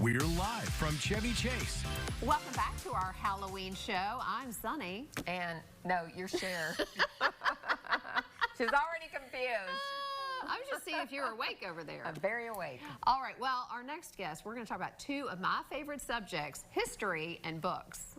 We're live from Chevy Chase. Welcome back to our Halloween show. I'm Sunny. And no, you're Cher. She's already confused. I was just seeing if you were awake over there. I'm very awake. All right, well, our next guest, we're going to talk about two of my favorite subjects, history and books.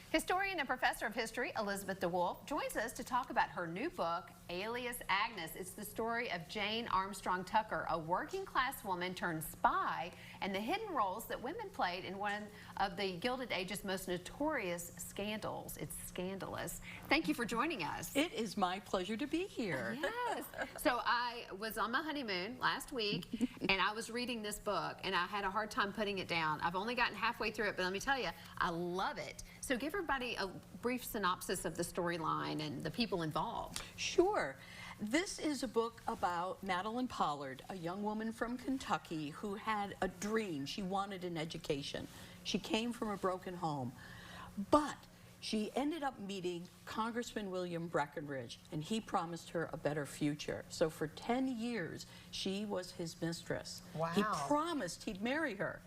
Historian and professor of history, Elizabeth DeWolfe, joins us to talk about her new book, Alias Agnes. It's the story of Jane Armstrong Tucker, a working-class woman turned spy, and the hidden roles that women played in one of the Gilded Age's most notorious scandals. It's scandalous. Thank you for joining us. It is my pleasure to be here. Yes. So I was on my honeymoon last week, and I was reading this book, and I had a hard time putting it down. I've only gotten halfway through it, but let me tell you, I love it. So give everybody a brief synopsis of the storyline and the people involved. Sure. This is a book about Madeline Pollard, a young woman from Kentucky who had a dream. She wanted an education. She came from a broken home, but she ended up meeting Congressman William Breckinridge, and he promised her a better future. So for 10 years, she was his mistress. Wow. He promised he'd marry her.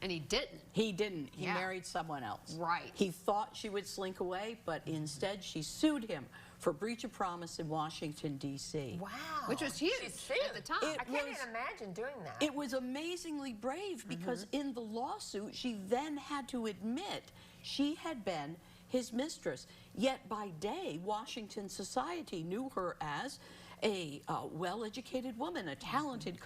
And he didn't. He didn't. He Yeah. married someone else. Right. He thought she would slink away, but instead she sued him for breach of promise in Washington, D.C. Wow. Which was huge at the time. I can't even imagine doing that. It was amazingly brave because in the lawsuit, she then had to admit she had been his mistress. Yet by day, Washington society knew her as a well-educated woman, a talented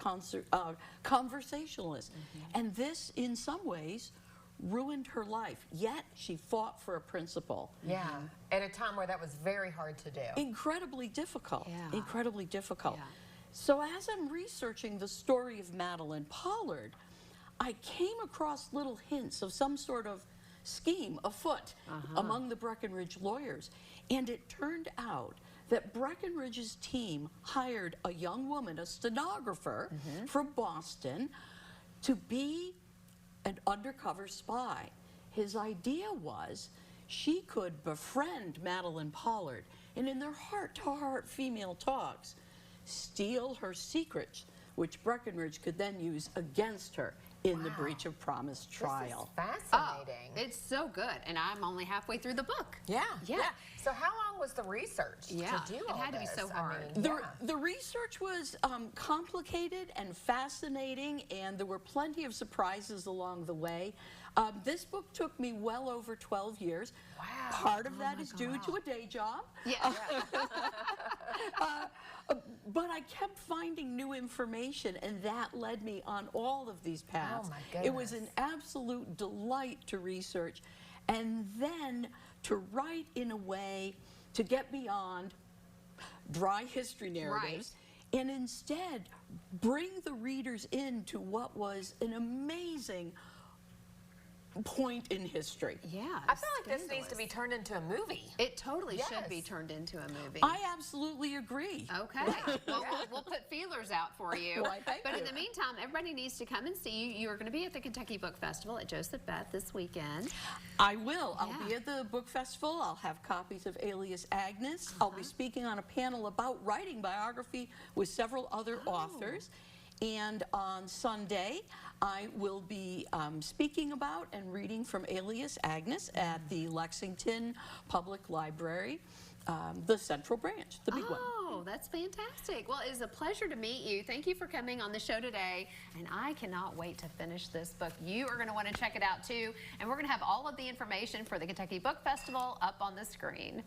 conversationalist. And this, in some ways, ruined her life. Yet she fought for a principle. Yeah, at a time where that was very hard to do. Incredibly difficult. Yeah. Incredibly difficult. Yeah. So as I'm researching the story of Madeline Pollard, I came across little hints of some sort of scheme afoot among the Breckinridge lawyers. And it turned out that Breckinridge's team hired a young woman, a stenographer from Boston, to be an undercover spy. His idea was she could befriend Madeline Pollard and in their heart-to-heart female talks, steal her secrets, which Breckinridge could then use against her in the breach of promise trial. This is fascinating. Oh, it's so good, and I'm only halfway through the book. Yeah. Yeah. So how long was the research to do It all had to be this? so I hard. mean, The research was complicated and fascinating, and there were plenty of surprises along the way. This book took me well over 12 years. Wow. Part of that is due to a day job. Yeah. But I kept finding new information, and that led me on all of these paths. Oh, my It was an goodness. absolute delight to research, and then to write in a way to get beyond dry history narratives, and instead bring the readers into what was an amazing point in history. Yeah. I feel like this needs to be turned into a movie. It totally should be Yes. turned into a movie. I absolutely agree. Okay. Well, we'll put feelers out for you. Why, thank But in you. the meantime, everybody needs to come and see you. You are going to be at the Kentucky Book Festival at Joseph Beth this weekend. I will. I'll Yeah. be at the book festival. I'll have copies of Alias Agnes. I'll be speaking on a panel about writing biography with several other authors. And on Sunday, I will be speaking about and reading from Alias Agnes at the Lexington Public Library, the Central Branch, the big one. Oh, that's fantastic. Well, it is a pleasure to meet you. Thank you for coming on the show today. And I cannot wait to finish this book. You are going to want to check it out too. And we're going to have all of the information for the Kentucky Book Festival up on the screen.